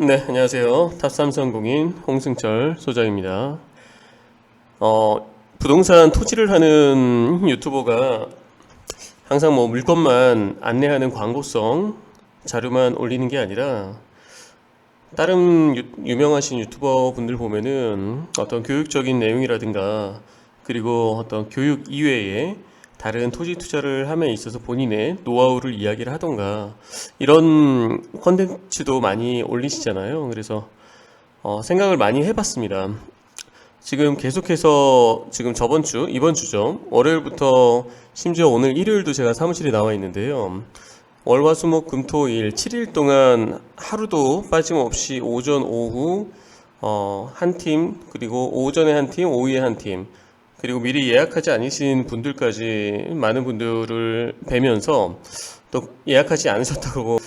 네, 안녕하세요. 탑삼성공인 홍승철 소장입니다. 부동산 토지를 하는 유튜버가 항상 뭐 물건만 안내하는 광고성 자료만 올리는 게 아니라 다른 유명하신 유튜버 분들 보면은 어떤 교육적인 내용이라든가 그리고 어떤 교육 이외에 다른 토지 투자를 함에 있어서 본인의 노하우를 이야기를 하던가 이런 컨텐츠도 많이 올리시잖아요. 그래서 생각을 많이 해봤습니다. 지금 계속해서 지금 저번 주, 이번 주죠. 월요일부터 심지어 오늘 일요일도 제가 사무실에 나와 있는데요. 월화수목금토일 7일 동안 하루도 빠짐없이 오전, 오후 한 팀, 그리고 오전에 한 팀, 오후에 한 팀, 그리고 미리 예약하지 않으신 분들까지 많은 분들을 뵈면서 또 예약하지 않으셨다고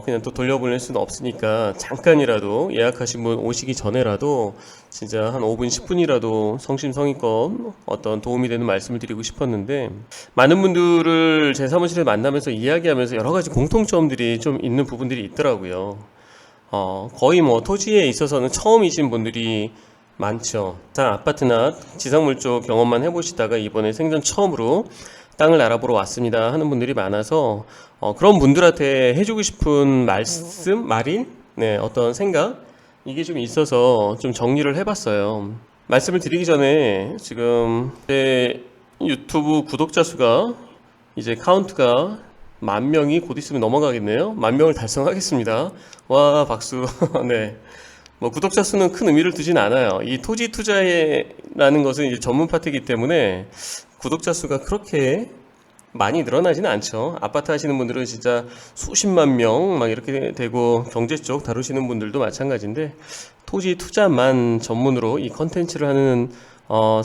그냥 또 돌려보낼 수는 없으니까 잠깐이라도 예약하신 분 오시기 전에라도 진짜 한 5분, 10분이라도 성심성의껏 어떤 도움이 되는 말씀을 드리고 싶었는데 많은 분들을 제 사무실에 만나면서 이야기하면서 여러 가지 공통점들이 좀 있는 부분들이 있더라고요. 거의 뭐 토지에 있어서는 처음이신 분들이 많죠. 다 아파트나 지상물 쪽 경험만 해보시다가 이번에 생전 처음으로 땅을 알아보러 왔습니다 하는 분들이 많아서 그런 분들한테 해주고 싶은 말인, 네, 어떤 생각 이게 좀 있어서 좀 정리를 해봤어요. 말씀을 드리기 전에 지금 제 유튜브 구독자 수가 이제 카운트가 10,000명이 곧 있으면 넘어가겠네요. 10,000명을 달성하겠습니다. 와, 박수. 네. 뭐 구독자 수는 큰 의미를 두진 않아요. 이 토지 투자라는 것은 이제 전문 파트이기 때문에 구독자 수가 그렇게 많이 늘어나지는 않죠. 아파트 하시는 분들은 진짜 수십만 명 막 이렇게 되고 경제 쪽 다루시는 분들도 마찬가지인데 토지 투자만 전문으로 이 컨텐츠를 하는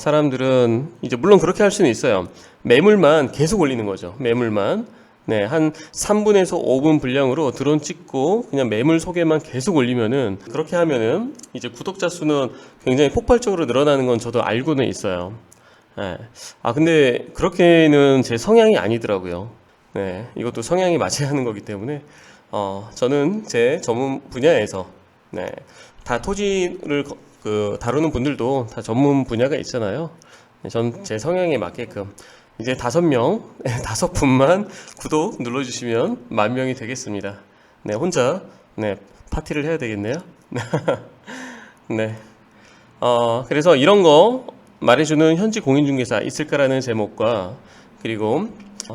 사람들은 이제 물론 그렇게 할 수는 있어요. 매물만 계속 올리는 거죠. 매물만. 네, 한 3분에서 5분 분량으로 드론 찍고 그냥 매물 소개만 계속 올리면은 그렇게 하면은 이제 구독자 수는 굉장히 폭발적으로 늘어나는 건 저도 알고는 있어요. 네. 근데 그렇게는 제 성향이 아니더라고요. 네, 이것도 성향이 맞아야 하는 거기 때문에 저는 제 전문 분야에서 네, 다 토지를 다루는 분들도 다 전문 분야가 있잖아요. 네, 전 제 성향에 맞게끔 이제 5명, 5분만 구독 눌러주시면 10,000명이 되겠습니다. 네, 혼자, 네, 파티를 해야 되겠네요. 네. 그래서 이런 거 말해주는 현지 공인중개사 있을까라는 제목과 그리고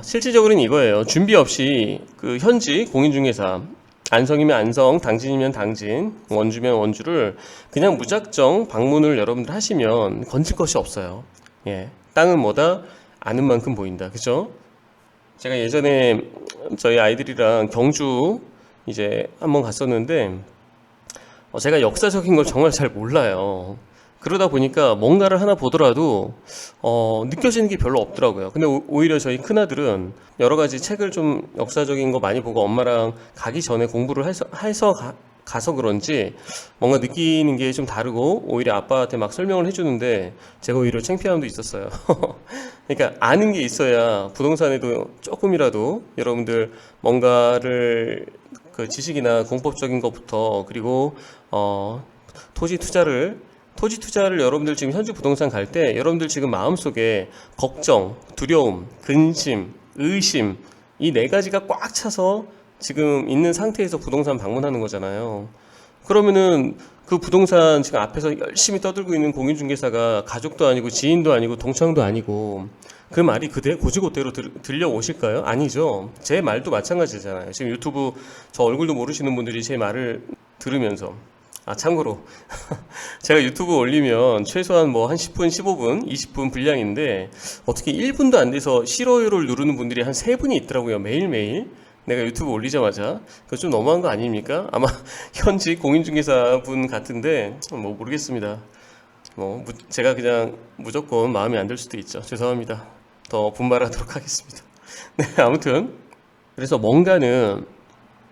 실질적으로는 이거예요. 준비 없이 그 현지 공인중개사 안성이면 안성, 당진이면 당진, 원주면 원주를 그냥 무작정 방문을 여러분들 하시면 건질 것이 없어요. 예, 땅은 뭐다? 아는 만큼 보인다. 그죠? 제가 예전에 저희 아이들이랑 경주 이제 한번 갔었는데 제가 역사적인 걸 정말 잘 몰라요. 그러다 보니까 뭔가를 하나 보더라도 느껴지는 게 별로 없더라고요. 근데 오히려 저희 큰아들은 여러 가지 책을 좀 역사적인 거 많이 보고 엄마랑 가기 전에 공부를 가서 그런지 뭔가 느끼는 게 좀 다르고 오히려 아빠한테 막 설명을 해주는데 제가 오히려 창피함도 있었어요. 그러니까 아는 게 있어야 부동산에도 조금이라도 여러분들 뭔가를 그 지식이나 공법적인 것부터 그리고 토지 투자를 여러분들 지금 현지 부동산 갈 때 여러분들 지금 마음속에 걱정, 두려움, 근심, 의심 이 4가지가 꽉 차서 지금 있는 상태에서 부동산 방문하는 거잖아요. 그러면은 그 부동산 지금 앞에서 열심히 떠들고 있는 공인중개사가 가족도 아니고 지인도 아니고 동창도 아니고 그 말이 고지고대로 들려오실까요? 아니죠. 제 말도 마찬가지잖아요. 지금 유튜브 저 얼굴도 모르시는 분들이 제 말을 들으면서 참고로 제가 유튜브 올리면 최소한 뭐 한 10분, 15분, 20분 분량인데 어떻게 1분도 안 돼서 싫어요를 누르는 분들이 한 3분이 있더라고요. 매일매일. 내가 유튜브 올리자마자 그거 좀 너무한 거 아닙니까? 아마 현지 공인중개사 분 같은데 뭐 모르겠습니다. 뭐 제가 그냥 무조건 마음에 안 들 수도 있죠. 죄송합니다. 더 분발하도록 하겠습니다. 네, 아무튼 그래서 뭔가는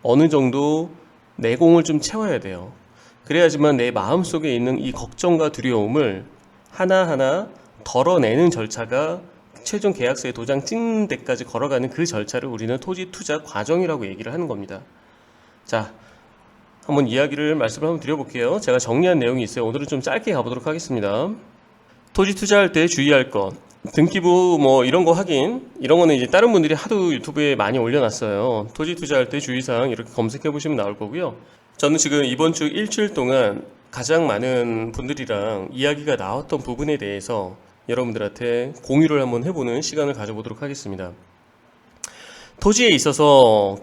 어느 정도 내공을 좀 채워야 돼요. 그래야지만 내 마음속에 있는 이 걱정과 두려움을 하나하나 덜어내는 절차가 최종 계약서에 도장 찍는 데까지 걸어가는 그 절차를 우리는 토지 투자 과정이라고 얘기를 하는 겁니다. 자, 한번 말씀을 한번 드려볼게요. 제가 정리한 내용이 있어요. 오늘은 좀 짧게 가보도록 하겠습니다. 토지 투자할 때 주의할 것. 등기부 뭐 이런 거 확인, 이런 거는 이제 다른 분들이 하도 유튜브에 많이 올려놨어요. 토지 투자할 때 주의사항 이렇게 검색해 보시면 나올 거고요. 저는 지금 이번 주 일주일 동안 가장 많은 분들이랑 이야기가 나왔던 부분에 대해서 여러분들한테 공유를 한번 해보는 시간을 가져보도록 하겠습니다. 토지에 있어서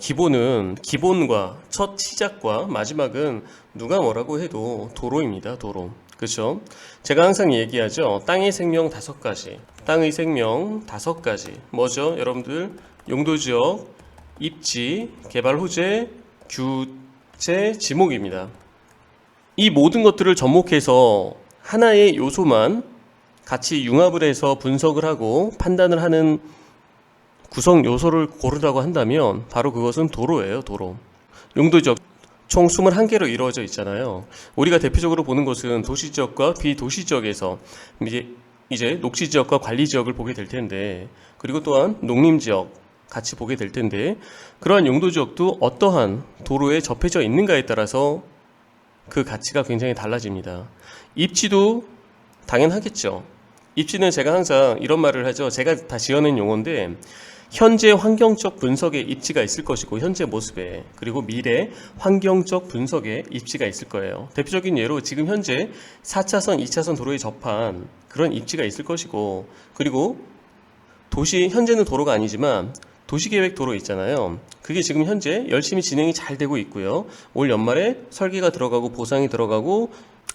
기본과 첫 시작과 마지막은 누가 뭐라고 해도 도로입니다. 도로. 그렇죠? 제가 항상 얘기하죠. 땅의 생명 5가지. 땅의 생명 5가지. 뭐죠? 여러분들 용도지역, 입지, 개발 호재, 규제, 지목입니다. 이 모든 것들을 접목해서 하나의 요소만 같이 융합을 해서 분석을 하고 판단을 하는 구성 요소를 고르라고 한다면 바로 그것은 도로예요. 도로. 용도지역 총 21개로 이루어져 있잖아요. 우리가 대표적으로 보는 것은 도시지역과 비도시지역에서 이제 녹지지역과 관리지역을 보게 될 텐데, 그리고 또한 농림지역 같이 보게 될 텐데, 그러한 용도지역도 어떠한 도로에 접해져 있는가에 따라서 그 가치가 굉장히 달라집니다. 입지도 당연하겠죠. 입지는 제가 항상 이런 말을 하죠. 제가 다 지어낸 용어인데, 현재 환경적 분석에 입지가 있을 것이고, 현재 모습에, 그리고 미래 환경적 분석에 입지가 있을 거예요. 대표적인 예로 지금 현재 4차선, 2차선 도로에 접한 그런 입지가 있을 것이고, 그리고 현재는 도로가 아니지만 도시계획 도로 있잖아요. 그게 지금 현재 열심히 진행이 잘 되고 있고요. 올 연말에 설계가 들어가고 보상이 들어가고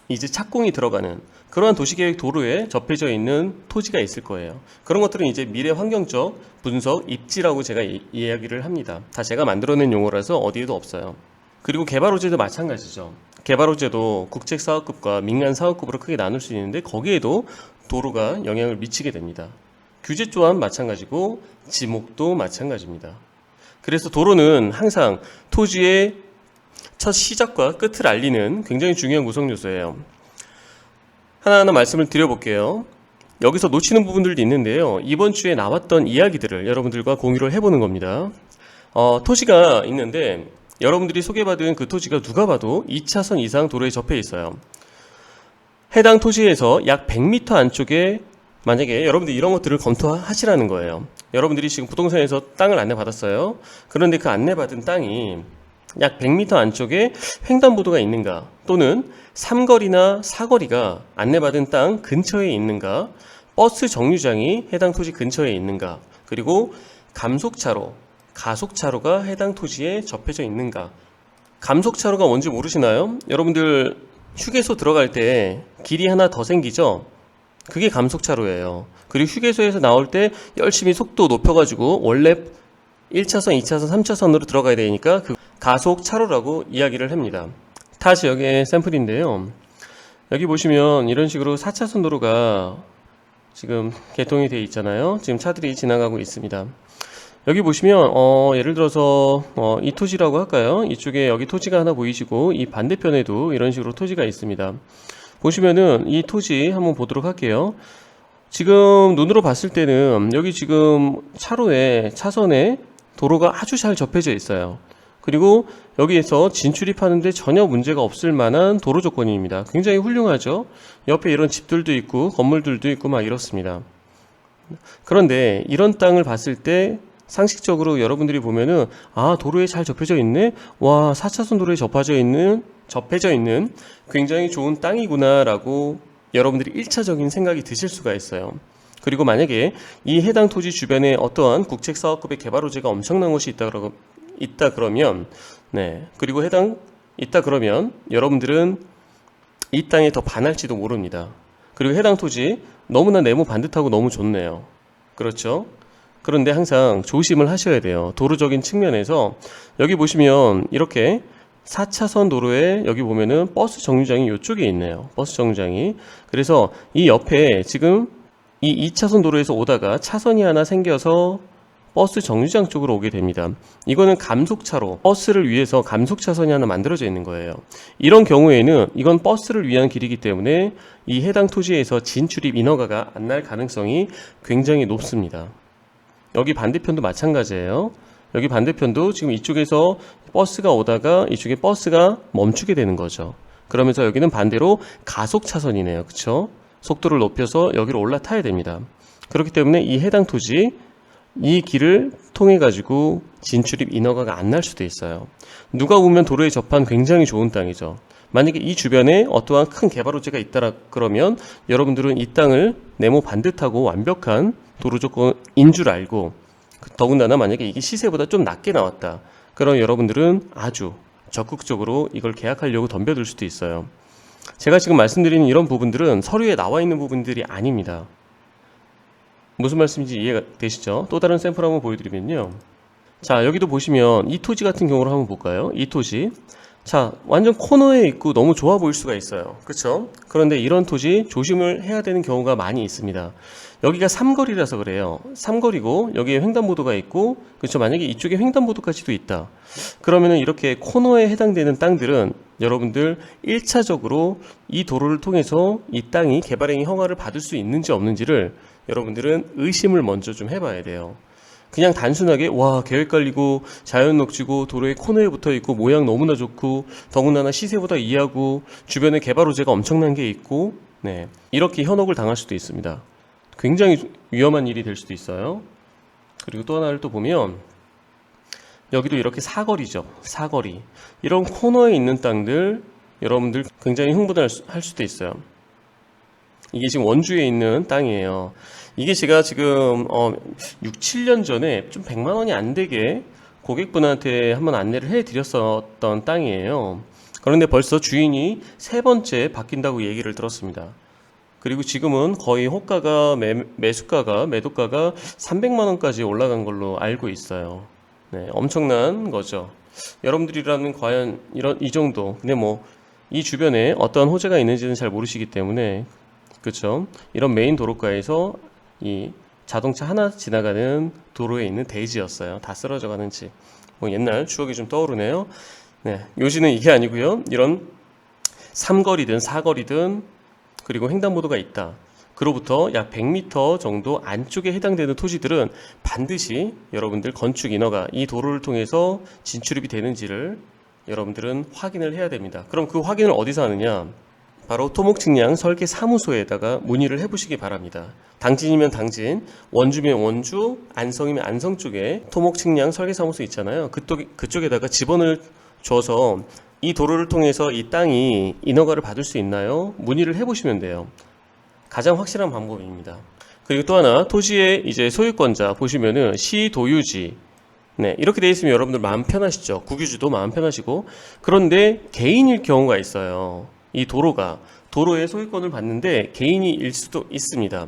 이제 착공이 들어가는 그러한 도시계획 도로에 접해져 있는 토지가 있을 거예요. 그런 것들은 이제 미래 환경적 분석 입지라고 제가 이야기를 합니다. 다 제가 만들어낸 용어라서 어디에도 없어요. 그리고 개발호재도 마찬가지죠. 개발호재도 국책사업급과 민간사업급으로 크게 나눌 수 있는데 거기에도 도로가 영향을 미치게 됩니다. 규제 또한 마찬가지고 지목도 마찬가지입니다. 그래서 도로는 항상 토지의 첫 시작과 끝을 알리는 굉장히 중요한 구성 요소예요. 하나하나 말씀을 드려볼게요. 여기서 놓치는 부분들도 있는데요. 이번 주에 나왔던 이야기들을 여러분들과 공유를 해보는 겁니다. 토지가 있는데 여러분들이 소개받은 그 토지가 누가 봐도 2차선 이상 도로에 접해 있어요. 해당 토지에서 약 100m 안쪽에 만약에 여러분들이 이런 것들을 검토하시라는 거예요. 여러분들이 지금 부동산에서 땅을 안내받았어요. 그런데 그 안내받은 땅이 약 100m 안쪽에 횡단보도가 있는가, 또는 삼거리나 사거리가 안내받은 땅 근처에 있는가, 버스 정류장이 해당 토지 근처에 있는가, 그리고 감속차로, 가속차로가 해당 토지에 접해져 있는가. 감속차로가 뭔지 모르시나요? 여러분들 휴게소 들어갈 때 길이 하나 더 생기죠? 그게 감속차로예요. 그리고 휴게소에서 나올 때 열심히 속도 높여가지고 원래 1차선, 2차선, 3차선으로 들어가야 되니까 그 가속차로라고 이야기를 합니다. 타 지역의 샘플인데요. 여기 보시면 이런 식으로 4차선 도로가 지금 개통이 되어 있잖아요. 지금 차들이 지나가고 있습니다. 여기 보시면 예를 들어서 이 토지라고 할까요? 이쪽에 여기 토지가 하나 보이시고 이 반대편에도 이런 식으로 토지가 있습니다. 보시면은 이 토지 한번 보도록 할게요. 지금 눈으로 봤을 때는 여기 지금 차선에 도로가 아주 잘 접해져 있어요. 그리고 여기에서 진출입하는데 전혀 문제가 없을 만한 도로 조건입니다. 굉장히 훌륭하죠. 옆에 이런 집들도 있고 건물들도 있고 막 이렇습니다. 그런데 이런 땅을 봤을 때 상식적으로 여러분들이 보면은 도로에 잘 접해져 있네. 와, 4차선 도로에 접해져 있는 굉장히 좋은 땅이구나 라고 여러분들이 1차적인 생각이 드실 수가 있어요. 그리고 만약에 이 해당 토지 주변에 어떠한 국책사업급의 개발호재가 엄청난 곳이 있다 그러면 여러분들은 이 땅에 더 반할지도 모릅니다. 그리고 해당 토지 너무나 네모 반듯하고 너무 좋네요. 그렇죠? 그런데 항상 조심을 하셔야 돼요. 도로적인 측면에서 여기 보시면 이렇게 4차선 도로에 여기 보면은 버스 정류장이 이쪽에 있네요. 버스 정류장이. 그래서 이 옆에 지금 이 2차선 도로에서 오다가 차선이 하나 생겨서 버스 정류장 쪽으로 오게 됩니다. 이거는 감속차로, 버스를 위해서 감속차선이 하나 만들어져 있는 거예요. 이런 경우에는 이건 버스를 위한 길이기 때문에 이 해당 토지에서 진출입 인허가가 안 날 가능성이 굉장히 높습니다. 여기 반대편도 마찬가지예요. 여기 반대편도 지금 이쪽에서 버스가 오다가 이쪽에 버스가 멈추게 되는 거죠. 그러면서 여기는 반대로 가속 차선이네요. 그쵸? 속도를 높여서 여기로 올라타야 됩니다. 그렇기 때문에 이 해당 토지, 이 길을 통해 가지고 진출입 인허가가 안 날 수도 있어요. 누가 보면 도로에 접한 굉장히 좋은 땅이죠. 만약에 이 주변에 어떠한 큰 개발 호재가 있다라 그러면 여러분들은 이 땅을 네모 반듯하고 완벽한 도로 조건인 줄 알고, 더군다나 만약에 이게 시세보다 좀 낮게 나왔다, 그럼 여러분들은 아주 적극적으로 이걸 계약하려고 덤벼들 수도 있어요. 제가 지금 말씀드리는 이런 부분들은 서류에 나와 있는 부분들이 아닙니다. 무슨 말씀인지 이해가 되시죠? 또 다른 샘플 한번 보여드리면요. 자, 여기도 보시면 이 토지 같은 경우로 한번 볼까요? 이 토지. 자, 완전 코너에 있고 너무 좋아 보일 수가 있어요. 그쵸? 그런데 이런 토지 조심을 해야 되는 경우가 많이 있습니다. 여기가 삼거리라서 그래요. 삼거리고 여기에 횡단보도가 있고, 그렇죠? 만약에 이쪽에 횡단보도까지도 있다, 그러면은 이렇게 코너에 해당되는 땅들은 여러분들 1차적으로 이 도로를 통해서 이 땅이 개발행위 허가를 받을 수 있는지 없는지를 여러분들은 의심을 먼저 좀 해봐야 돼요. 그냥 단순하게 와, 계획 관리고 자연 녹지고 도로에 코너에 붙어 있고 모양 너무나 좋고 더군다나 시세보다 이하고 주변에 개발 호재가 엄청난 게 있고, 네, 이렇게 현혹을 당할 수도 있습니다. 굉장히 위험한 일이 될 수도 있어요. 그리고 또 하나를 또 보면 여기도 이렇게 사거리죠. 사거리. 이런 코너에 있는 땅들 여러분들 굉장히 흥분할 수도 있어요. 이게 지금 원주에 있는 땅이에요. 이게 제가 지금 6, 7년 전에 좀 100만 원이 안 되게 고객분한테 한번 안내를 해드렸었던 땅이에요. 그런데 벌써 주인이 3번째 바뀐다고 얘기를 들었습니다. 그리고 지금은 거의 호가가 매수가가 매도가가 300만 원까지 올라간 걸로 알고 있어요. 네, 엄청난 거죠. 여러분들이라면 과연 이 정도, 근데 뭐 이 주변에 어떠한 호재가 있는지는 잘 모르시기 때문에, 그렇죠? 이런 메인 도로가에서 이 자동차 하나 지나가는 도로에 있는 대지였어요. 다 쓰러져 가는 집. 뭐 옛날 추억이 좀 떠오르네요. 네, 요지는 이게 아니고요. 이런 삼거리든 사거리든 그리고 횡단보도가 있다, 그로부터 약 100m 정도 안쪽에 해당되는 토지들은 반드시 여러분들 건축 인허가, 이 도로를 통해서 진출입이 되는지를 여러분들은 확인을 해야 됩니다. 그럼 그 확인을 어디서 하느냐? 바로 토목측량 설계사무소에다가 문의를 해보시기 바랍니다. 당진이면 당진, 원주면 원주, 안성이면 안성 쪽에 토목측량 설계사무소 있잖아요. 그쪽에다가 지번을 줘서 이 도로를 통해서 이 땅이 인허가를 받을 수 있나요? 문의를 해보시면 돼요. 가장 확실한 방법입니다. 그리고 또 하나, 토지의 이제 소유권자 보시면은 시도유지, 네, 이렇게 되어 있으면 여러분들 마음 편하시죠. 국유주도 마음 편하시고. 그런데 개인일 경우가 있어요. 이 도로의 소유권을 받는데 개인일 수도 있습니다.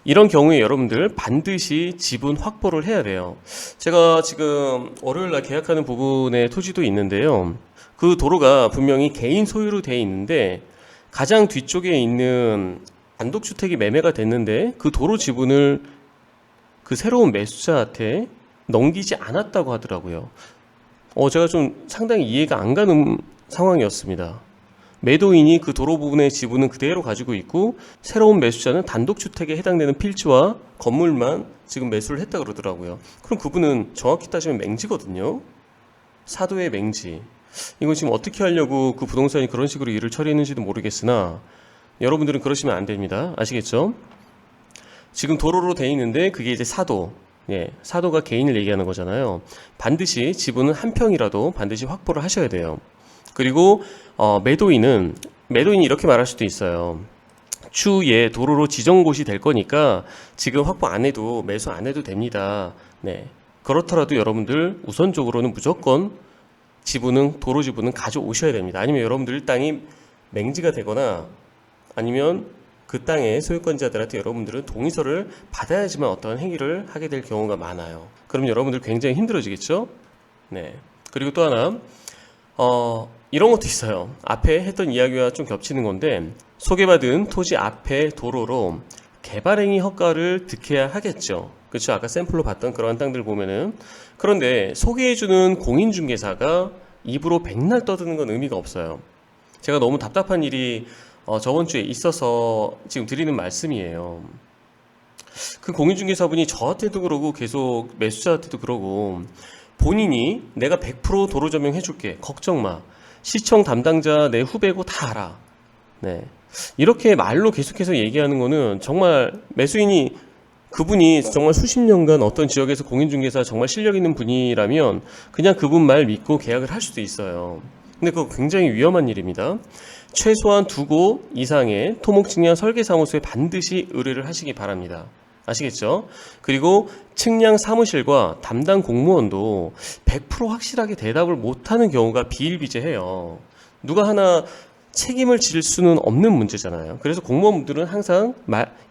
이런 경우에 여러분들 반드시 지분 확보를 해야 돼요. 제가 지금 월요일날 계약하는 부분의 토지도 있는데요. 그 도로가 분명히 개인 소유로 되어 있는데 가장 뒤쪽에 있는 단독주택이 매매가 됐는데 그 도로 지분을 그 새로운 매수자한테 넘기지 않았다고 하더라고요. 제가 좀 상당히 이해가 안 가는 상황이었습니다. 매도인이 그 도로 부분의 지분은 그대로 가지고 있고 새로운 매수자는 단독주택에 해당되는 필지와 건물만 지금 매수를 했다 그러더라고요. 그럼 그분은 정확히 따지면 맹지거든요. 사도의 맹지. 이거 지금 어떻게 하려고 그 부동산이 그런 식으로 일을 처리했는지도 모르겠으나 여러분들은 그러시면 안 됩니다. 아시겠죠? 지금 도로로 돼 있는데 그게 이제 사도. 예, 사도가 개인을 얘기하는 거잖아요. 반드시 지분은 한 평이라도 반드시 확보를 하셔야 돼요. 그리고 매도인이 이렇게 말할 수도 있어요. 추후에 도로로 지정 곳이 될 거니까 지금 확보 안 해도 매수 안 해도 됩니다. 네, 그렇더라도 여러분들 우선적으로는 무조건 도로 지분은 가져오셔야 됩니다. 아니면 여러분들 땅이 맹지가 되거나 아니면 그 땅의 소유권자들한테 여러분들은 동의서를 받아야지만 어떠한 행위를 하게 될 경우가 많아요. 그럼 여러분들 굉장히 힘들어지겠죠? 네. 그리고 또 하나, 이런 것도 있어요. 앞에 했던 이야기와 좀 겹치는 건데, 소개받은 토지 앞에 도로로 개발행위 허가를 득해야 하겠죠. 그렇죠? 아까 샘플로 봤던 그러한 땅들 보면은. 그런데 소개해주는 공인중개사가 입으로 백날 떠드는 건 의미가 없어요. 제가 너무 답답한 일이 저번 주에 있어서 지금 드리는 말씀이에요. 그 공인중개사분이 저한테도 그러고 계속 매수자한테도 그러고 본인이 내가 100% 도로 조명 해줄게. 걱정 마. 시청 담당자 내 후배고 다 알아. 네. 이렇게 말로 계속해서 얘기하는 거는 정말 매수인이 그분이 정말 수십 년간 어떤 지역에서 공인중개사 정말 실력 있는 분이라면 그냥 그분 말 믿고 계약을 할 수도 있어요. 근데 그거 굉장히 위험한 일입니다. 최소한 2곳 이상의 토목측량 설계사무소에 반드시 의뢰를 하시기 바랍니다. 아시겠죠? 그리고 측량 사무실과 담당 공무원도 100% 확실하게 대답을 못하는 경우가 비일비재해요. 누가 하나 책임을 질 수는 없는 문제잖아요. 그래서 공무원분들은 항상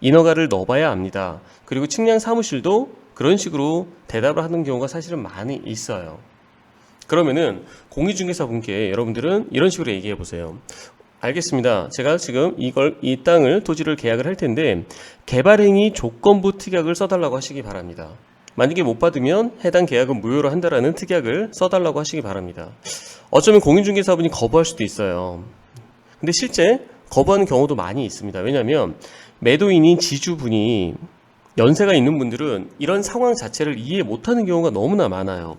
인허가를 넣어봐야 합니다. 그리고 측량 사무실도 그런 식으로 대답을 하는 경우가 사실은 많이 있어요. 그러면은 공인중개사 분께 여러분들은 이런 식으로 얘기해 보세요. 알겠습니다. 제가 지금 이 땅을 토지를 계약을 할 텐데 개발행위 조건부 특약을 써달라고 하시기 바랍니다. 만약에 못 받으면 해당 계약은 무효로 한다라는 특약을 써달라고 하시기 바랍니다. 어쩌면 공인중개사분이 거부할 수도 있어요. 근데 실제 거부하는 경우도 많이 있습니다. 왜냐하면 매도인인 지주분이 연세가 있는 분들은 이런 상황 자체를 이해 못하는 경우가 너무나 많아요.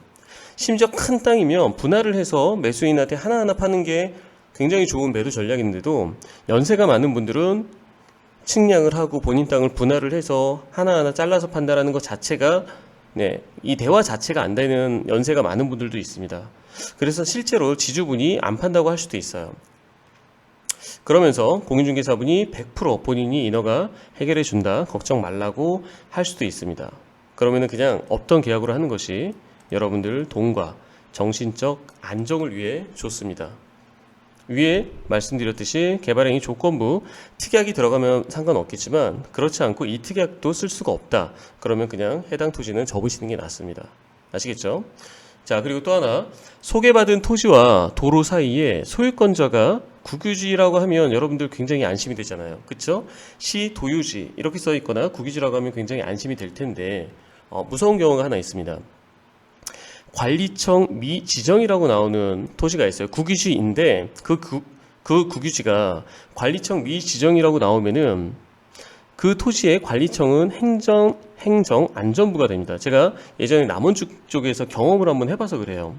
심지어 큰 땅이면 분할을 해서 매수인한테 하나하나 파는 게 굉장히 좋은 매도 전략인데도 연세가 많은 분들은 측량을 하고 본인 땅을 분할을 해서 하나하나 잘라서 판다라는 것 자체가 이 대화 자체가 안 되는 연세가 많은 분들도 있습니다. 그래서 실제로 지주분이 안 판다고 할 수도 있어요. 그러면서 공인중개사분이 100% 본인이 인허가 해결해 준다, 걱정 말라고 할 수도 있습니다. 그러면은 그냥 없던 계약으로 하는 것이 여러분들 돈과 정신적 안정을 위해 좋습니다. 위에 말씀드렸듯이 개발행위 조건부 특약이 들어가면 상관없겠지만 그렇지 않고 이 특약도 쓸 수가 없다. 그러면 그냥 해당 토지는 접으시는 게 낫습니다. 아시겠죠? 자, 그리고 또 하나, 소개받은 토지와 도로 사이에 소유권자가 국유지라고 하면 여러분들 굉장히 안심이 되잖아요. 그쵸? 시 도유지 이렇게 써 있거나 국유지라고 하면 굉장히 안심이 될 텐데 무서운 경우가 하나 있습니다. 관리청 미지정이라고 나오는 토지가 있어요. 국유지인데 그 국유지가 관리청 미지정이라고 나오면은 그 토지의 관리청은 행정안전부가 됩니다. 제가 예전에 남원주 쪽에서 경험을 한번 해봐서 그래요.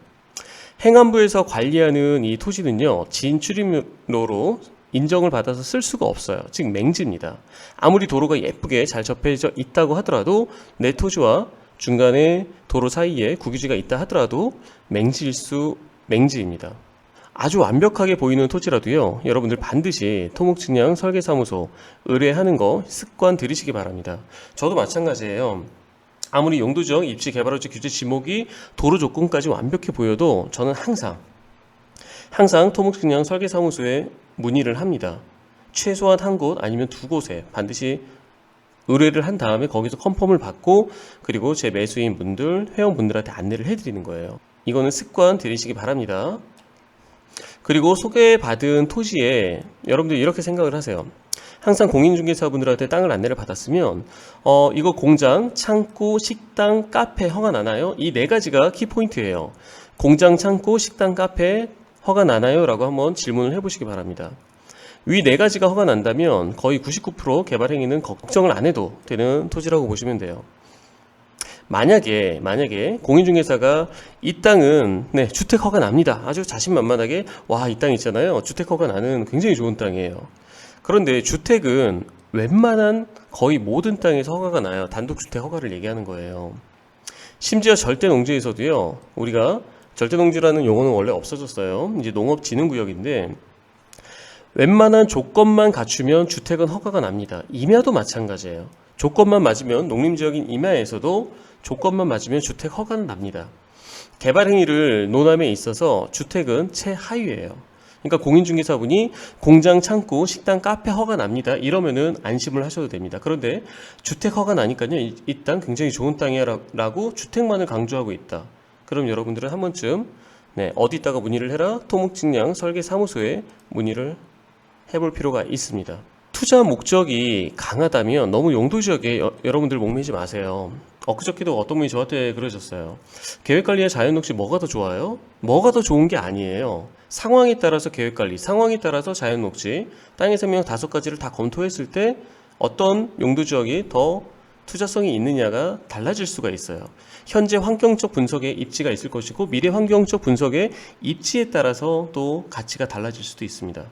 행안부에서 관리하는 이 토지는요, 진출입로로 인정을 받아서 쓸 수가 없어요. 즉 맹지입니다. 아무리 도로가 예쁘게 잘 접해져 있다고 하더라도 내 토지와 중간에 도로 사이에 국유지가 있다 하더라도 맹지입니다. 아주 완벽하게 보이는 토지라도요, 여러분들 반드시 토목측량 설계사무소 의뢰하는 거 습관 들이시기 바랍니다. 저도 마찬가지예요. 아무리 용도지역 입지 개발허지 규제 지목이 도로 조건까지 완벽해 보여도 저는 항상 토목측량 설계사무소에 문의를 합니다. 최소한 한 곳 아니면 2곳에 반드시 의뢰를 한 다음에 거기서 컨펌을 받고 그리고 제 매수인 분들, 회원분들한테 안내를 해드리는 거예요. 이거는 습관 들이시기 바랍니다. 그리고 소개받은 토지에 여러분들 이렇게 생각을 하세요. 항상 공인중개사분들한테 땅을 안내를 받았으면 이거 공장, 창고, 식당, 카페 허가 나나요? 이 4가지가 키포인트예요. 공장, 창고, 식당, 카페 허가 나나요? 라고 한번 질문을 해보시기 바랍니다. 위 4가지가 허가 난다면 거의 99% 개발행위는 걱정을 안 해도 되는 토지라고 보시면 돼요. 만약에 공인중개사가 이 땅은 주택 허가 납니다. 아주 자신만만하게 와, 이 땅 있잖아요. 주택 허가 나는 굉장히 좋은 땅이에요. 그런데 주택은 웬만한 거의 모든 땅에서 허가가 나요. 단독주택 허가를 얘기하는 거예요. 심지어 절대농지에서도요. 우리가 절대농지라는 용어는 원래 없어졌어요. 이제 농업진흥구역인데 웬만한 조건만 갖추면 주택은 허가가 납니다. 임야도 마찬가지예요. 조건만 맞으면 농림지역인 임야에서도 조건만 맞으면 주택 허가는 납니다. 개발행위를 논함에 있어서 주택은 최하위예요. 그러니까 공인중개사분이 공장, 창고, 식당, 카페 허가 납니다. 이러면은 안심을 하셔도 됩니다. 그런데 주택 허가 나니까요. 이 땅 굉장히 좋은 땅이야 라고 주택만을 강조하고 있다. 그럼 여러분들은 한 번쯤 어디다가 문의를 해라? 토목측량 설계사무소에 문의를 해볼 필요가 있습니다. 투자 목적이 강하다면 너무 용도지역에 여러분들 목매지 마세요. 엊그저께도 어떤 분이 저한테 그러셨어요. 계획관리와 자연녹지 뭐가 더 좋아요? 뭐가 더 좋은 게 아니에요. 상황에 따라서 계획관리, 상황에 따라서 자연녹지, 땅의 생명 5가지를 다 검토했을 때 어떤 용도지역이 더 투자성이 있느냐가 달라질 수가 있어요. 현재 환경적 분석에 입지가 있을 것이고 미래 환경적 분석의 입지에 따라서 또 가치가 달라질 수도 있습니다.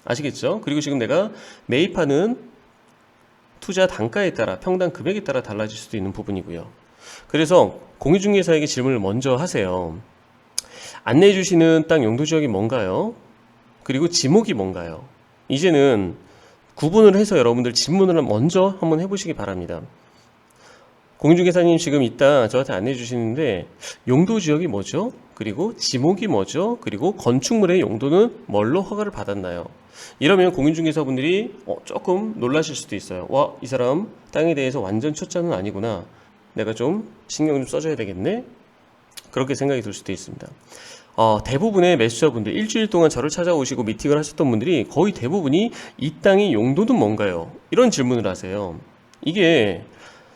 아시겠죠? 그리고 지금 내가 매입하는 투자 단가에 따라 평당 금액에 따라 달라질 수도 있는 부분이고요. 그래서 공인중개사에게 질문을 먼저 하세요. 안내해 주시는 땅 용도 지역이 뭔가요? 그리고 지목이 뭔가요? 이제는 구분을 해서 여러분들 질문을 먼저 한번 해보시기 바랍니다. 공인중개사님 지금 이따 저한테 안내해 주시는데 용도 지역이 뭐죠? 그리고 지목이 뭐죠? 그리고 건축물의 용도는 뭘로 허가를 받았나요? 이러면 공인중개사분들이 조금 놀라실 수도 있어요. 와, 이 사람 땅에 대해서 완전 초짜는 아니구나. 내가 좀 신경 좀 써줘야 되겠네? 그렇게 생각이 들 수도 있습니다. 대부분의 매수자분들, 일주일 동안 저를 찾아오시고 미팅을 하셨던 분들이 거의 대부분이 이 땅의 용도는 뭔가요? 이런 질문을 하세요.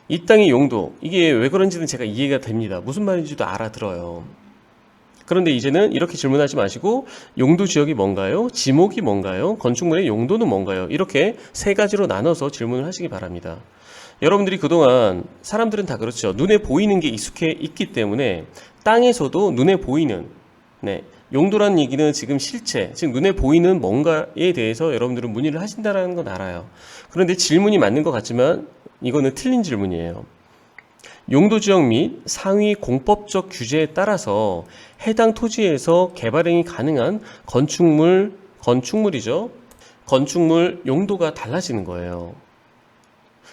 이 땅의 용도, 이게 왜 그런지는 제가 이해가 됩니다. 무슨 말인지도 알아들어요. 그런데 이제는 이렇게 질문하지 마시고 용도 지역이 뭔가요? 지목이 뭔가요? 건축물의 용도는 뭔가요? 이렇게 세 가지로 나눠서 질문을 하시기 바랍니다. 여러분들이 그동안 사람들은 다 그렇죠. 눈에 보이는 게 익숙해 있기 때문에 땅에서도 눈에 보이는 용도라는 얘기는 지금 실체, 즉 눈에 보이는 뭔가에 대해서 여러분들은 문의를 하신다는 건 알아요. 그런데 질문이 맞는 것 같지만 이거는 틀린 질문이에요. 용도 지역 및 상위 공법적 규제에 따라서 해당 토지에서 개발행위 가능한 건축물이죠. 건축물 용도가 달라지는 거예요.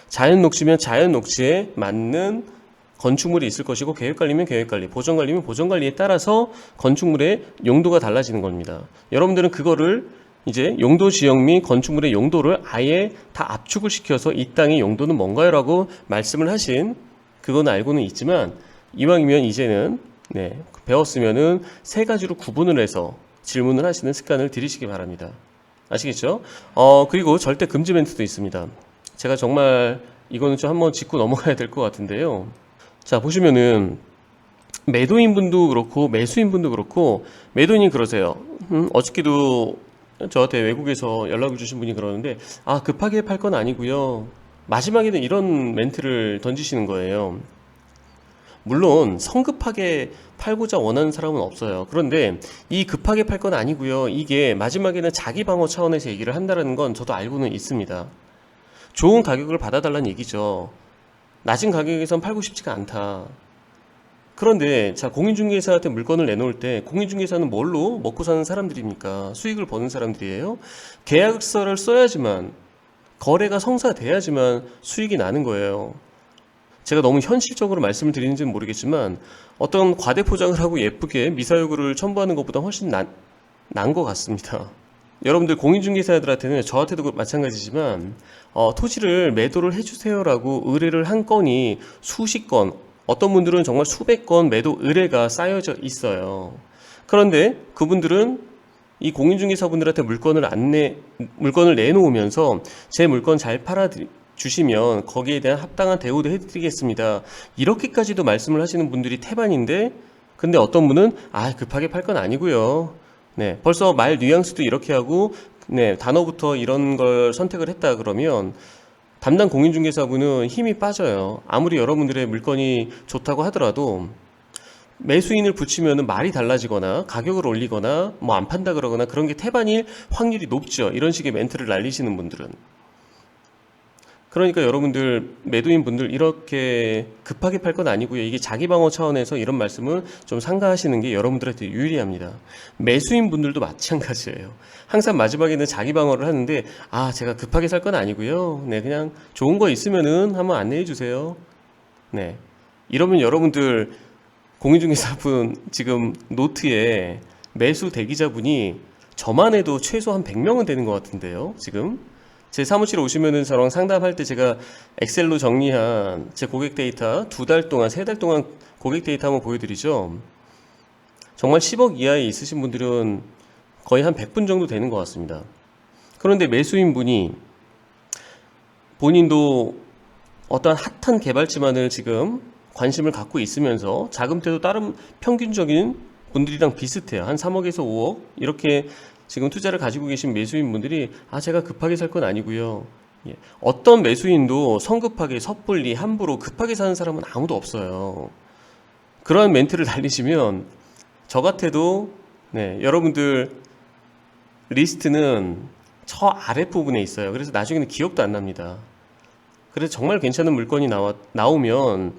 자연 녹지면 자연 녹지에 맞는 건축물이 있을 것이고 계획관리면 계획관리, 보전관리면 보전관리에 따라서 건축물의 용도가 달라지는 겁니다. 여러분들은 그거를 이제 용도 지역 및 건축물의 용도를 아예 다 압축을 시켜서 이 땅의 용도는 뭔가요? 라고 말씀을 하신 그건 알고는 있지만 이왕이면 이제는 배웠으면은 세 가지로 구분을 해서 질문을 하시는 습관을 들이시기 바랍니다. 아시겠죠? 그리고 절대 금지 멘트도 있습니다. 제가 정말 이거는 좀 한번 짚고 넘어가야 될 것 같은데요. 자, 보시면은 매도인분도 그렇고 매수인분도 그렇고 매도인이 그러세요. 어저께도 저한테 외국에서 연락을 주신 분이 그러는데 급하게 팔 건 아니고요. 마지막에는 이런 멘트를 던지시는 거예요. 물론 성급하게 팔고자 원하는 사람은 없어요. 그런데 이 급하게 팔 건 아니고요. 이게 마지막에는 자기 방어 차원에서 얘기를 한다는 건 저도 알고는 있습니다. 좋은 가격을 받아달라는 얘기죠. 낮은 가격에선 팔고 싶지가 않다. 그런데 자, 공인중개사한테 물건을 내놓을 때 공인중개사는 뭘로 먹고 사는 사람들입니까? 수익을 버는 사람들이에요. 계약서를 써야지만, 거래가 성사돼야지만 수익이 나는 거예요. 제가 너무 현실적으로 말씀을 드리는지는 모르겠지만 어떤 과대포장을 하고 예쁘게 미사여구를 첨부하는 것보다 훨씬 난 것 같습니다. 여러분들 공인중개사들한테는, 저한테도 마찬가지지만 토지를 매도를 해주세요라고 의뢰를 한 건이 수십 건, 어떤 분들은 정말 수백 건 매도 의뢰가 쌓여져 있어요. 그런데 그분들은 이 공인중개사분들한테 물건을 내놓으면서 제 물건 잘 팔아주시면 거기에 대한 합당한 대우도 해드리겠습니다. 이렇게까지도 말씀을 하시는 분들이 태반인데, 근데 어떤 분은 급하게 팔 건 아니고요. 벌써 말 뉘앙스도 이렇게 하고 단어부터 이런 걸 선택을 했다 그러면 담당 공인중개사분은 힘이 빠져요. 아무리 여러분들의 물건이 좋다고 하더라도 매수인을 붙이면 말이 달라지거나 가격을 올리거나 안 판다 그러거나 그런 게 태반일 확률이 높죠. 이런 식의 멘트를 날리시는 분들은. 그러니까 여러분들 매도인 분들 이렇게 급하게 팔 건 아니고요. 이게 자기 방어 차원에서 이런 말씀을 좀 삼가하시는 게 여러분들한테 유리합니다. 매수인 분들도 마찬가지예요. 항상 마지막에는 자기 방어를 하는데 제가 급하게 살 건 아니고요. 그냥 좋은 거 있으면은 한번 안내해 주세요. 이러면 여러분들 공인중개사분 지금 노트에 매수 대기자분이 저만 해도 최소 한 100명은 되는 것 같은데요. 지금 제 사무실에 오시면은 저랑 상담할 때 제가 엑셀로 정리한 제 고객 데이터 2달 동안, 3달 동안 고객 데이터 한번 보여드리죠. 정말 10억 이하에 있으신 분들은 거의 한 100분 정도 되는 것 같습니다. 그런데 매수인 분이 본인도 어떠한 핫한 개발지만을 지금 관심을 갖고 있으면서 자금대도 다른 평균적인 분들이랑 비슷해요. 한 3억에서 5억 이렇게 지금 투자를 가지고 계신 매수인 분들이 제가 급하게 살 건 아니고요. 예. 어떤 매수인도 성급하게 섣불리 함부로 급하게 사는 사람은 아무도 없어요. 그러한 멘트를 달리시면 저 같아도 여러분들 리스트는 저 아랫부분에 있어요. 그래서 나중에는 기억도 안 납니다. 그래서 정말 괜찮은 물건이 나오면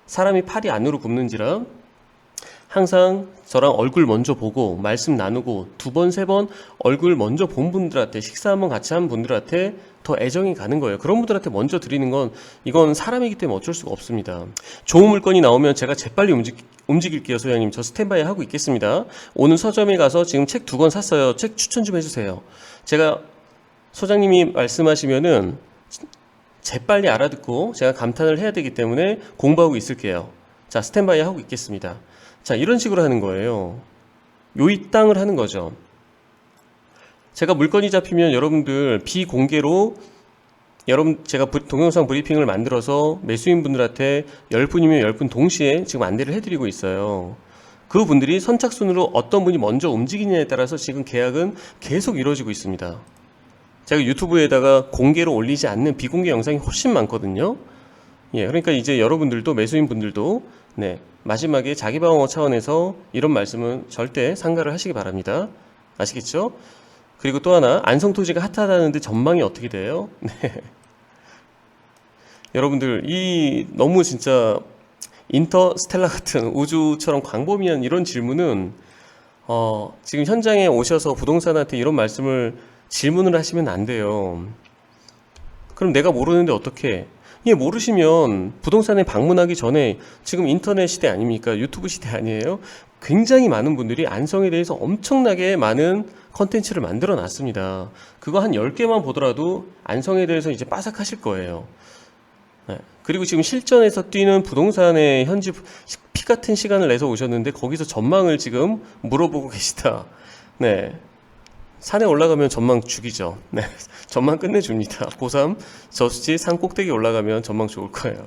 사람이 팔이 안으로 굽는지라 항상 저랑 얼굴 먼저 보고 말씀 나누고 두 번, 세 번 얼굴 먼저 본 분들한테, 식사 한번 같이 한 분들한테 더 애정이 가는 거예요. 그런 분들한테 먼저 드리는 건 이건 사람이기 때문에 어쩔 수가 없습니다. 좋은 물건이 나오면 제가 재빨리 움직일게요. 소장님, 저 스탠바이 하고 있겠습니다. 오늘 서점에 가서 지금 책 2권 샀어요. 책 추천 좀 해주세요. 제가 소장님이 말씀하시면은 재빨리 알아듣고 제가 감탄을 해야 되기 때문에 공부하고 있을게요. 자, 스탠바이 하고 있겠습니다. 자, 이런 식으로 하는 거예요. 요입당을 하는 거죠. 제가 물건이 잡히면 여러분들 비공개로 제가 동영상 브리핑을 만들어서 매수인분들한테 10분이면 10분 동시에 지금 안내를 해드리고 있어요. 그분들이 선착순으로 어떤 분이 먼저 움직이냐에 따라서 지금 계약은 계속 이루어지고 있습니다. 제가 유튜브에다가 공개로 올리지 않는 비공개 영상이 훨씬 많거든요. 예, 그러니까 이제 여러분들도 매수인분들도 마지막에 자기 방어 차원에서 이런 말씀은 절대 상가를 하시기 바랍니다. 아시겠죠? 그리고 또 하나, 안성토지가 핫하다는데 전망이 어떻게 돼요? 여러분들 너무 진짜 인터스텔라 같은 우주처럼 광범위한 이런 질문은 지금 현장에 오셔서 부동산한테 이런 질문을 하시면 안 돼요. 그럼 내가 모르는데 어떻게? 모르시면 부동산에 방문하기 전에, 지금 인터넷 시대 아닙니까? 유튜브 시대 아니에요? 굉장히 많은 분들이 안성에 대해서 엄청나게 많은 컨텐츠를 만들어 놨습니다. 그거 한 10개만 보더라도 안성에 대해서 이제 빠삭하실 거예요. 그리고 지금 실전에서 뛰는 부동산의 현지 피 같은 시간을 내서 오셨는데 거기서 전망을 지금 물어보고 계시다. 산에 올라가면 전망 죽이죠. 전망 끝내줍니다. 고3 저수지 산 꼭대기 올라가면 전망 좋을 거예요.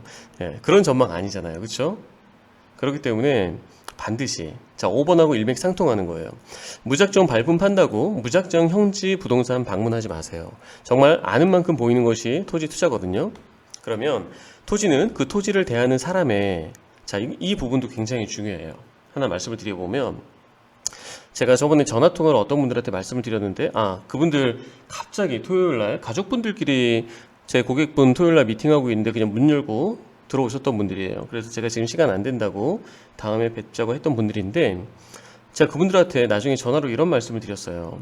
그런 전망 아니잖아요. 그렇죠? 그렇기 때문에 반드시 5번하고 일맥상통하는 거예요. 무작정 발품 판다고 무작정 현지 부동산 방문하지 마세요. 정말 아는 만큼 보이는 것이 토지 투자거든요. 그러면 토지는 그 토지를 대하는 사람의 이 부분도 굉장히 중요해요. 하나 말씀을 드려보면, 제가 저번에 전화통화로 어떤 분들한테 말씀을 드렸는데, 그분들 갑자기 토요일날 가족분들끼리 제 고객분 토요일날 미팅하고 있는데 그냥 문 열고 들어오셨던 분들이에요. 그래서 제가 지금 시간 안 된다고 다음에 뵙자고 했던 분들인데, 제가 그분들한테 나중에 전화로 이런 말씀을 드렸어요.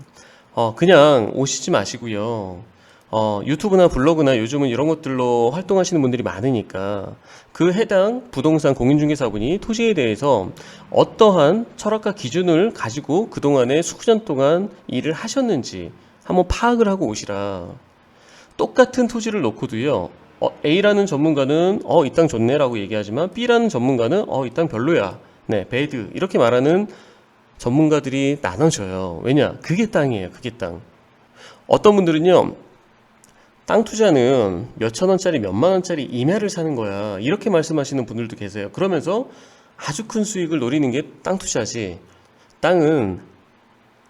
그냥 오시지 마시고요. 유튜브나 블로그나 요즘은 이런 것들로 활동하시는 분들이 많으니까 그 해당 부동산 공인중개사분이 토지에 대해서 어떠한 철학과 기준을 가지고 그동안에 수년 동안 일을 하셨는지 한번 파악을 하고 오시라. 똑같은 토지를 놓고도요, A라는 전문가는 이 땅 좋네 라고 얘기하지만 B라는 전문가는 이 땅 별로야, 배드, 이렇게 말하는 전문가들이 나눠져요. 왜냐? 그게 땅이에요. 그게 땅. 어떤 분들은요, 땅 투자는 몇천 원짜리 몇만 원짜리 임야를 사는 거야, 이렇게 말씀하시는 분들도 계세요. 그러면서 아주 큰 수익을 노리는 게 땅 투자지, 땅은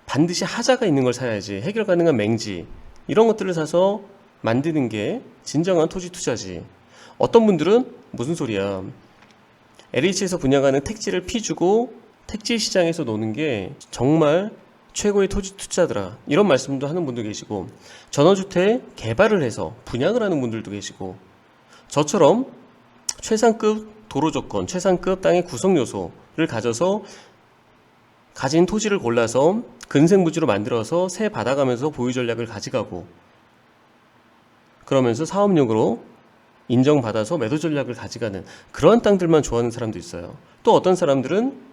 반드시 하자가 있는 걸 사야지, 해결 가능한 맹지 이런 것들을 사서 만드는 게 진정한 토지 투자지. 어떤 분들은 무슨 소리야, LH에서 분양하는 택지를 피주고 택지 시장에서 노는 게 정말 최고의 토지 투자더라, 이런 말씀도 하는 분도 계시고, 전원주택 개발을 해서 분양을 하는 분들도 계시고, 저처럼 최상급 도로 조건, 최상급 땅의 구성 요소를 가져서 가진 토지를 골라서 근생부지로 만들어서 세 받아가면서 보유 전략을 가져가고, 그러면서 사업용으로 인정받아서 매도 전략을 가져가는 그러한 땅들만 좋아하는 사람도 있어요. 또 어떤 사람들은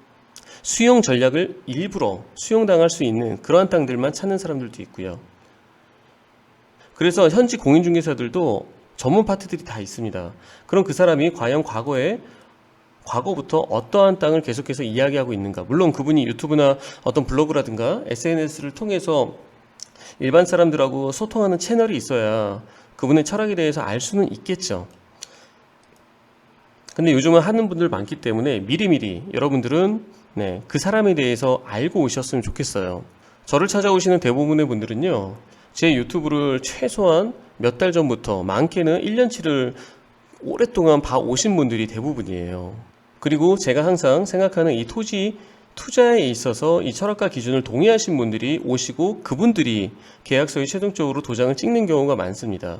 수용 전략을 일부러 수용당할 수 있는 그러한 땅들만 찾는 사람들도 있고요. 그래서 현지 공인중개사들도 전문 파트들이 다 있습니다. 그럼 그 사람이 과연 과거부터 어떠한 땅을 계속해서 이야기하고 있는가. 물론 그분이 유튜브나 어떤 블로그라든가 SNS를 통해서 일반 사람들하고 소통하는 채널이 있어야 그분의 철학에 대해서 알 수는 있겠죠. 근데 요즘은 하는 분들 많기 때문에 미리미리 여러분들은 그 사람에 대해서 알고 오셨으면 좋겠어요. 저를 찾아오시는 대부분의 분들은요, 제 유튜브를 최소한 몇 달 전부터, 많게는 1년치를 오랫동안 봐오신 분들이 대부분이에요. 그리고 제가 항상 생각하는 이 토지 투자에 있어서 이 철학과 기준을 동의하신 분들이 오시고 그분들이 계약서에 최종적으로 도장을 찍는 경우가 많습니다.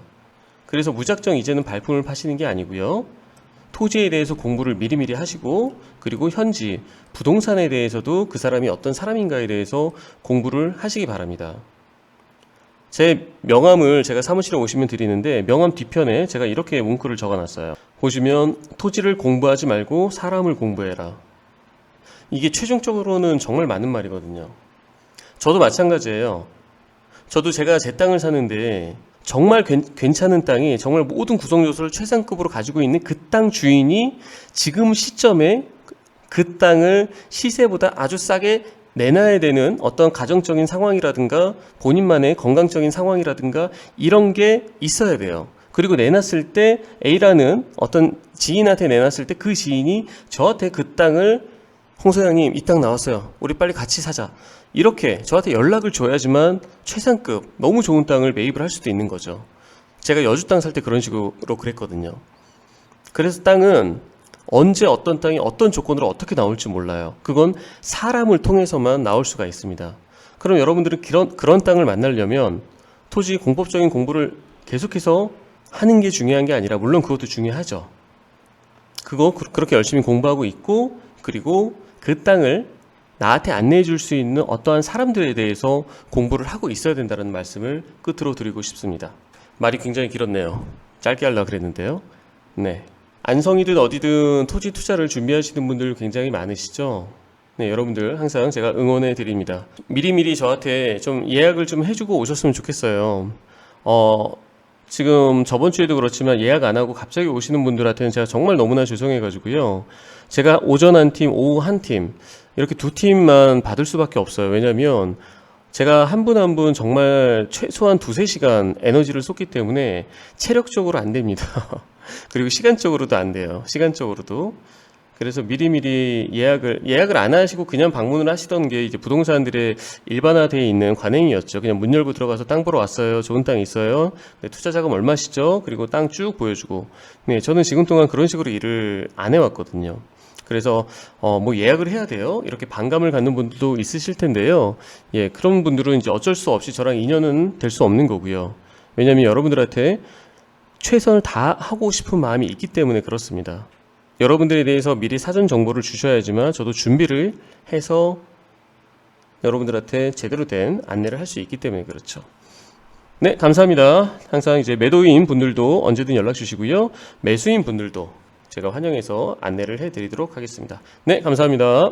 그래서 무작정 이제는 발품을 파시는 게 아니고요. 토지에 대해서 공부를 미리미리 하시고, 그리고 현지 부동산에 대해서도 그 사람이 어떤 사람인가에 대해서 공부를 하시기 바랍니다. 제 명함을 제가 사무실에 오시면 드리는데, 명함 뒤편에 제가 이렇게 문구를 적어놨어요. 보시면 토지를 공부하지 말고 사람을 공부해라. 이게 최종적으로는 정말 맞는 말이거든요. 저도 마찬가지예요. 저도 제가 제 땅을 사는데 정말 괜찮은 땅이, 정말 모든 구성 요소를 최상급으로 가지고 있는 그 땅 주인이 지금 시점에 그 땅을 시세보다 아주 싸게 내놔야 되는 어떤 가정적인 상황이라든가 본인만의 건강적인 상황이라든가 이런 게 있어야 돼요. 그리고 내놨을 때 A라는 어떤 지인한테 내놨을 때 그 지인이 저한테 그 땅을, 홍 소장님 이 땅 나왔어요, 우리 빨리 같이 사자, 이렇게 저한테 연락을 줘야지만 최상급 너무 좋은 땅을 매입을 할 수도 있는 거죠. 제가 여주 땅 살 때 그런 식으로 그랬거든요. 그래서 땅은 언제 어떤 땅이 어떤 조건으로 어떻게 나올지 몰라요. 그건 사람을 통해서만 나올 수가 있습니다. 그럼 여러분들은 그런 땅을 만나려면 토지 공법적인 공부를 계속해서 하는 게 중요한 게 아니라, 물론 그것도 중요하죠. 그렇게 열심히 공부하고 있고, 그리고 그 땅을 나한테 안내해 줄 수 있는 어떠한 사람들에 대해서 공부를 하고 있어야 된다는 말씀을 끝으로 드리고 싶습니다. 말이 굉장히 길었네요. 짧게 하려고 그랬는데요. 네. 안성이든 어디든 토지 투자를 준비하시는 분들 굉장히 많으시죠? 네, 여러분들 항상 제가 응원해 드립니다. 미리미리 저한테 좀 예약을 좀 해주고 오셨으면 좋겠어요. 지금 저번 주에도 그렇지만 예약 안 하고 갑자기 오시는 분들한테는 제가 정말 너무나 죄송해가지고요. 제가 오전 한 팀, 오후 한 팀, 이렇게 두 팀만 받을 수밖에 없어요. 왜냐면 제가 한 분 한 분 정말 최소한 2-3시간 에너지를 쏟기 때문에 체력적으로 안 됩니다. 그리고 시간적으로도 안 돼요. 시간적으로도. 그래서 미리미리 예약을 안 하시고 그냥 방문을 하시던 게 이제 부동산들의 일반화되어 있는 관행이었죠. 그냥 문 열고 들어가서 땅 보러 왔어요. 좋은 땅 있어요. 네, 투자 자금 얼마시죠? 그리고 땅 쭉 보여주고. 네, 저는 지금 동안 그런 식으로 일을 안 해왔거든요. 그래서 뭐 예약을 해야 돼요, 이렇게 반감을 갖는 분들도 있으실 텐데요. 예, 그런 분들은 이제 어쩔 수 없이 저랑 인연은 될 수 없는 거고요. 왜냐하면 여러분들한테 최선을 다하고 싶은 마음이 있기 때문에 그렇습니다. 여러분들에 대해서 미리 사전 정보를 주셔야지만 저도 준비를 해서 여러분들한테 제대로 된 안내를 할 수 있기 때문에 그렇죠. 네, 감사합니다. 항상 이제 매도인 분들도 언제든 연락 주시고요. 매수인 분들도 제가 환영해서 안내를 해드리도록 하겠습니다. 네, 감사합니다.